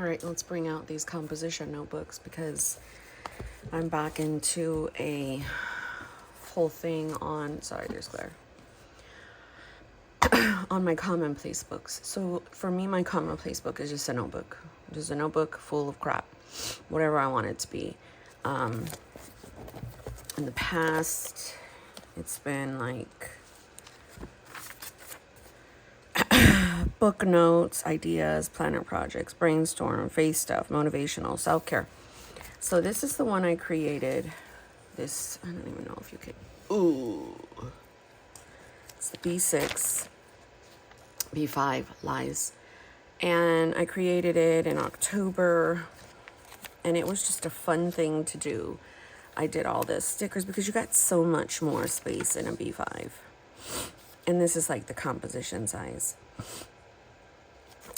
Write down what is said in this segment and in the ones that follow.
All right, let's bring out these composition notebooks because I'm back into a whole thing on, sorry, there's glare, on my Commonplace books. So for me, my Commonplace book is just a notebook. Just a notebook full of crap, whatever I want it to be. In the past, it's been like book notes, ideas, planner projects, brainstorm, face stuff, motivational, self-care. So this is the one I created. This, I don't even know if you can. Ooh. It's the B6, B5, lies. And I created it in October. And it was just a fun thing to do. I did all the stickers because you got so much more space in a B5. And this is like the composition size.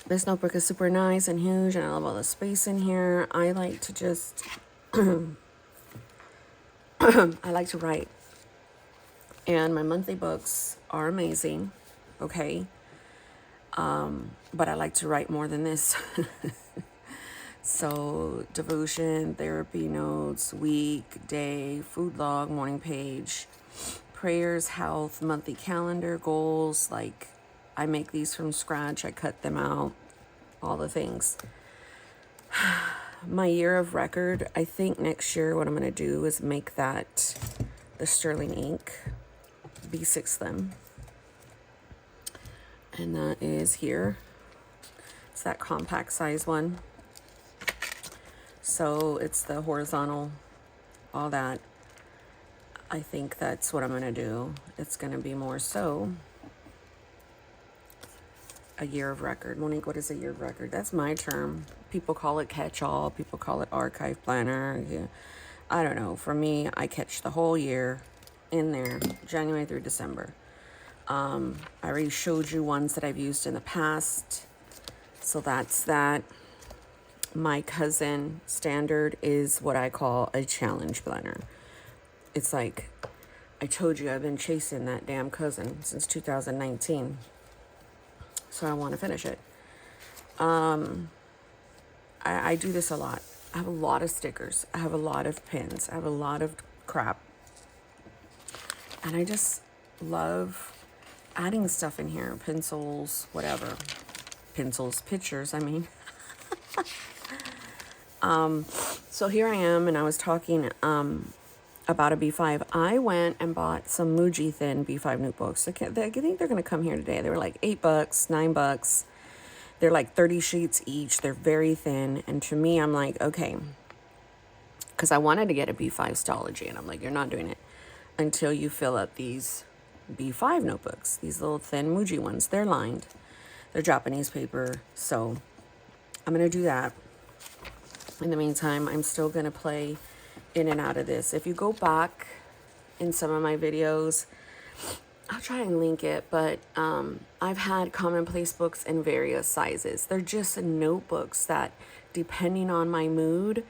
This notebook is super nice and huge, and I love all the space in here. I like to just, I like to write. And my monthly books are amazing, okay? But I like to write more than this. So, devotion, therapy notes, week, day, food log, morning page, prayers, health, monthly calendar, goals, like I make these from scratch, I cut them out, all the things. My year of record, I think next year what I'm going to do is make that the sterling ink B6 them. And that is here. It's that compact size one. So it's the horizontal, all that. I think that's what I'm going to do. It's going to be more so a year of record. Monique, what is a year of record? That's my term. People call it catch-all. People call it archive planner. Yeah. I don't know. For me, I catch the whole year in there, January through December. I already showed you ones that I've used in the past. So that's that. My cousin standard is what I call a challenge planner. It's like, I told you I've been chasing that damn cousin since 2019. So I want to finish it. I do this a lot. I have a lot of stickers. I have a lot of pins. I have a lot of crap. And I just love adding stuff in here. Pencils, whatever. Pencils, pictures, I mean. So here I am, and I was talking about a B5. I went and bought some Muji thin B5 notebooks. I think they're going to come here today. They were like $8, $9. They're like 30 sheets each. They're very thin. And to me, I'm like, okay. Because I wanted to get a B5 Stology. And I'm like, you're not doing it until you fill up these B5 notebooks. These little thin Muji ones. They're lined. They're Japanese paper. So I'm going to do that. In the meantime, I'm still going to play in and out of this. If you go back in some of my videos, I'll try and link it, but I've had Commonplace books in various sizes. They're just notebooks that, depending on my mood,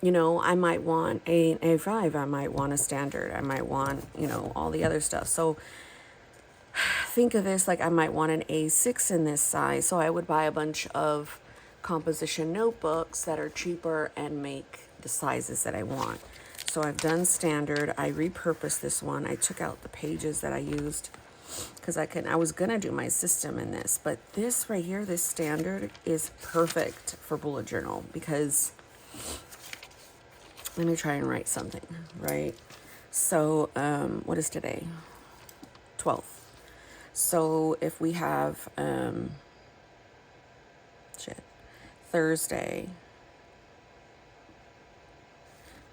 you know, I might want a A5, I might want a standard, I might want, you know, all the other stuff. So think of this like I might want an A6 in this size. So I would buy a bunch of composition notebooks that are cheaper and make the sizes that I want. So I've done standard. I repurposed this one. I took out the pages that I used because I was gonna do my system in this, but this right here, this standard, is perfect for bullet journal because let me try and write something, right? So what is today? 12th. So if we have Thursday.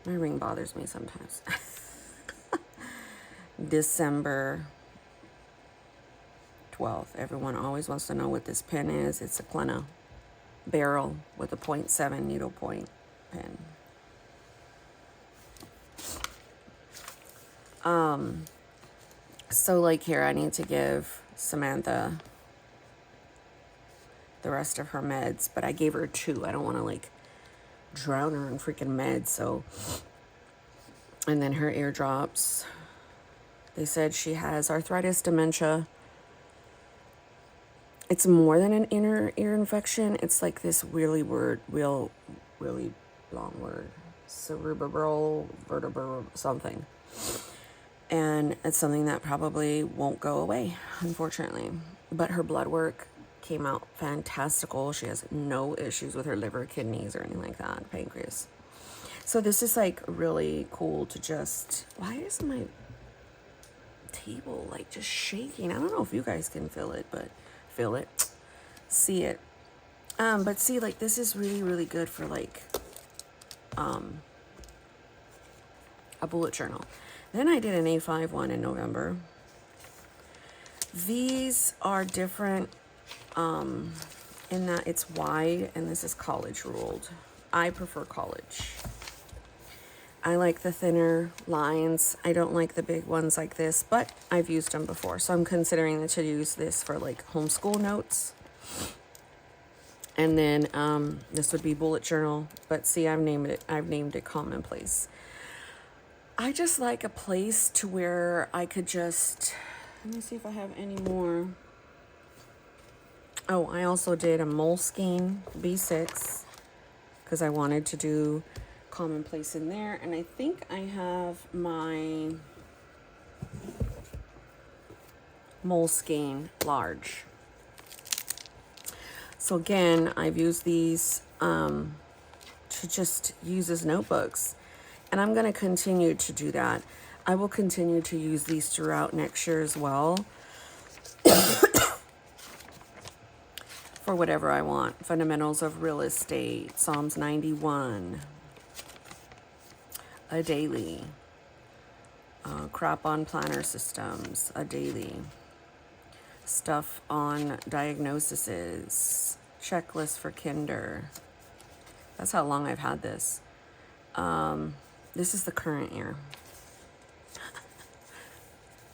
My ring bothers me sometimes. December 12th. Everyone always wants to know what this pen is. It's a Glenna barrel with a 0.7 needle point pen. So like here, I need to give Samantha the rest of her meds, but I gave her 2. I don't want to like drown her in freaking meds. So, and then her eardrops. They said she has arthritis, dementia, It's more than an inner ear infection. It's like this really long word. Cerebral vertebral something. And it's something that probably won't go away, unfortunately. But her blood work came out fantastical. She has no issues with her liver, kidneys, or anything like that, pancreas. So this is like really cool to just, why is my table like just shaking? I don't know if you guys can feel it, but feel it, see it. But see, like this is really good for like a bullet journal. Then I did an A5 one in November. These are different in that it's wide and this is college ruled. I prefer college. I like the thinner lines. I don't like the big ones like this, but I've used them before. So I'm considering to use this for like homeschool notes. And then this would be bullet journal, but see, I've named it Commonplace. I just like a place to where I could just, let me see if I have any more. Oh, I also did a Moleskine B6 because I wanted to do Commonplace in there. And I think I have my Moleskine large. So again, I've used these to just use as notebooks. And I'm going to continue to do that. I will continue to use these throughout next year as well. For whatever I want. Fundamentals of real estate, Psalms 91, a daily, crap on planner systems, a daily, stuff on diagnoses, checklist for kinder. That's how long I've had this. This is the current year.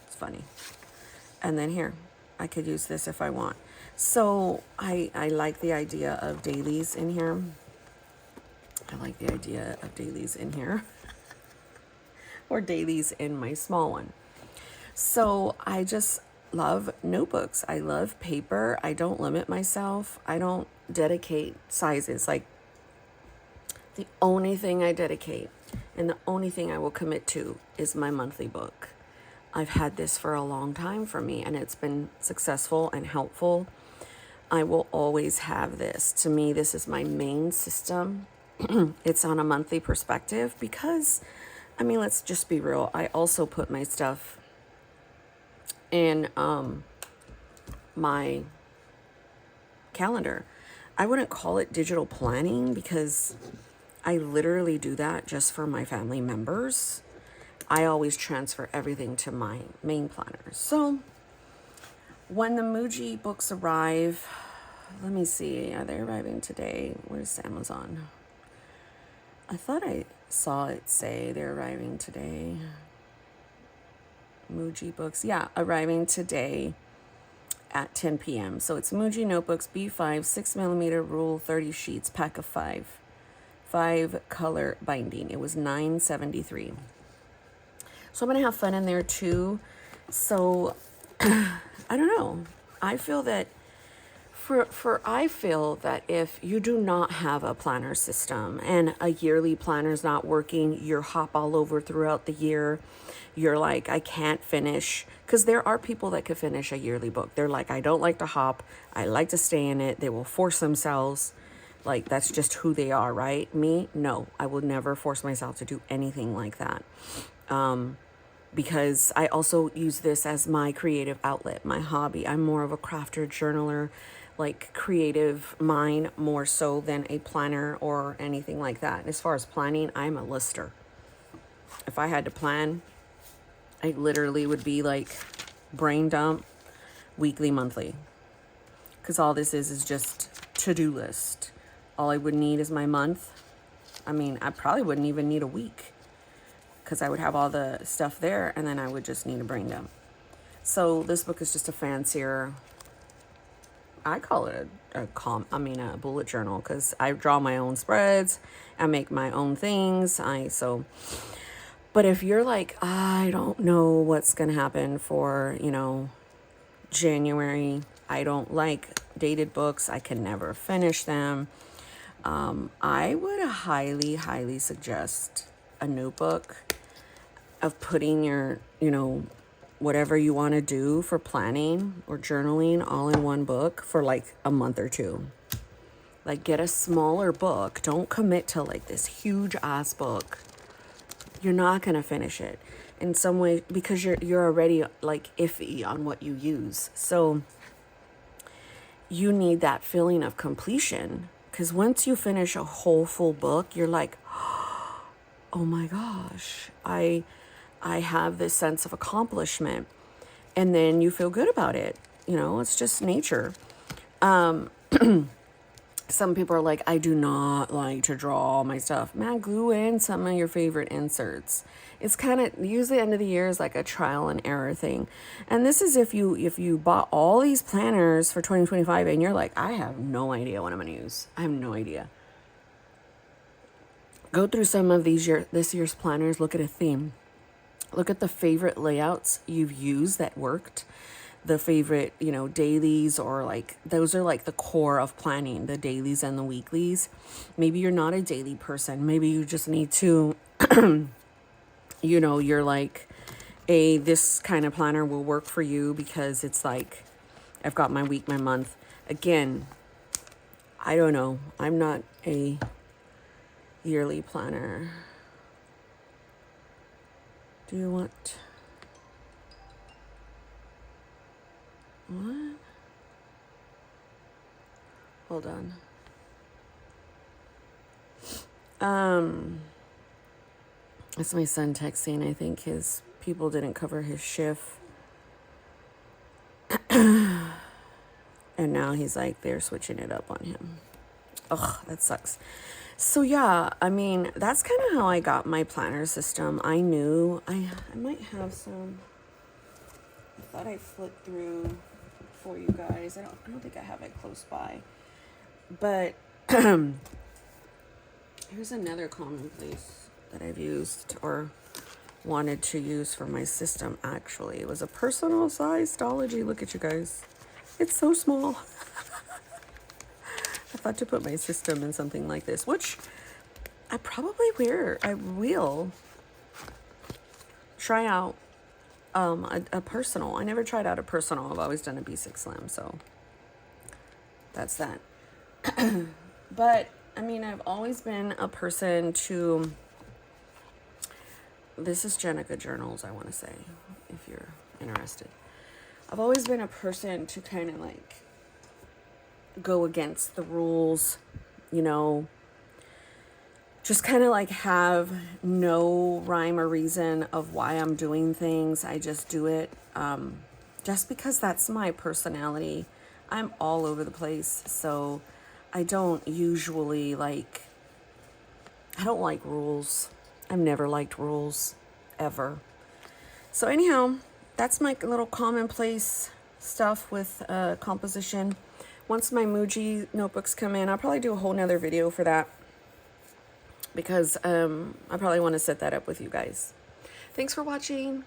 It's funny. And then here, I could use this if I want. So I like the idea of dailies in here. I like the idea of dailies in here. Or dailies in my small one. So I just love notebooks. I love paper. I don't limit myself. I don't dedicate sizes. Like the only thing I dedicate and the only thing I will commit to is my monthly book. I've had this for a long time for me and it's been successful and helpful. I will always have this. To me, this is my main system. It's on a monthly perspective because, I mean, let's just be real. I also put my stuff in my calendar. I wouldn't call it digital planning because I literally do that just for my family members. I always transfer everything to my main planner. So when the Muji books arrive, let me see, are they arriving today? Where's Amazon? I thought I saw it say they're arriving today. Muji books, yeah, arriving today at 10 p.m. So it's Muji notebooks, B5, 6mm rule, 30 sheets, pack of 5 color binding. It was $9.73. So I'm gonna have fun in there too. So I don't know. I feel that I feel that if you do not have a planner system and a yearly planner is not working, you're hop all over throughout the year. You're like, I can't finish, because there are people that could finish a yearly book. They're like, I don't like to hop. I like to stay in it. They will force themselves. Like, that's just who they are, right? Me, no, I will never force myself to do anything like that. Because I also use this as my creative outlet, my hobby. I'm more of a crafter, journaler, like creative mind more so than a planner or anything like that. As far as planning, I'm a lister. If I had to plan, I literally would be like brain dump, weekly, monthly. Because all this is just to-do list. All I would need is my month. I mean, I probably wouldn't even need a week, because I would have all the stuff there and then I would just need a brain dump. So this book is just a fancier, I call it a bullet journal, because I draw my own spreads, I make my own things. But if you're like, I don't know what's gonna happen for, January, I don't like dated books. I can never finish them. I would highly, highly suggest a notebook of putting your, whatever you want to do for planning or journaling all in one book for like a month or two. Like, get a smaller book. Don't commit to like this huge ass book. You're not going to finish it in some way because you're already like iffy on what you use. So you need that feeling of completion, because once you finish a whole full book, you're like, oh my gosh, I have this sense of accomplishment, and then you feel good about it. It's just nature. Some people are like, I do not like to draw my stuff. Man, glue in some of your favorite inserts. It's kind of, usually the end of the year is like a trial and error thing. And this is if you bought all these planners for 2025 and you're like, I have no idea what I'm going to use. I have no idea. Go through some of this year's planners. Look at a theme. Look at the favorite layouts you've used that worked. The favorite, dailies, or like those are like the core of planning, the dailies and the weeklies. Maybe you're not a daily person. Maybe you just need to, you're like, this kind of planner will work for you because it's like, I've got my week, my month. Again, I don't know. I'm not a yearly planner. Do you want... What? Hold on. It's my son texting. I think his people didn't cover his shift. And now he's like, they're switching it up on him. Ugh, that sucks. So yeah, I mean, that's kind of how I got my planner system. I knew I might have some. I thought I flipped through for you guys. I don't think I have it close by. But here's another Commonplace that I've used or wanted to use for my system. Actually, it was a personal size Stology. Look at you guys. It's so small. I thought to put my system in something like this, which I will try out a personal. I never tried out a personal. I've always done a B6 Slim, so that's that. But I mean, I've always been a person to, this is Jenica Journals, I want to say, if you're interested. I've always been a person to kind of like go against the rules, just kind of like have no rhyme or reason of why I'm doing things. I just do it just because that's my personality. I'm all over the place, so I don't usually I don't like rules. I've never liked rules, ever. So anyhow, that's my little Commonplace stuff with composition. Once my Muji notebooks come in, I'll probably do a whole nother video for that, because I probably want to set that up with you guys. Thanks for watching.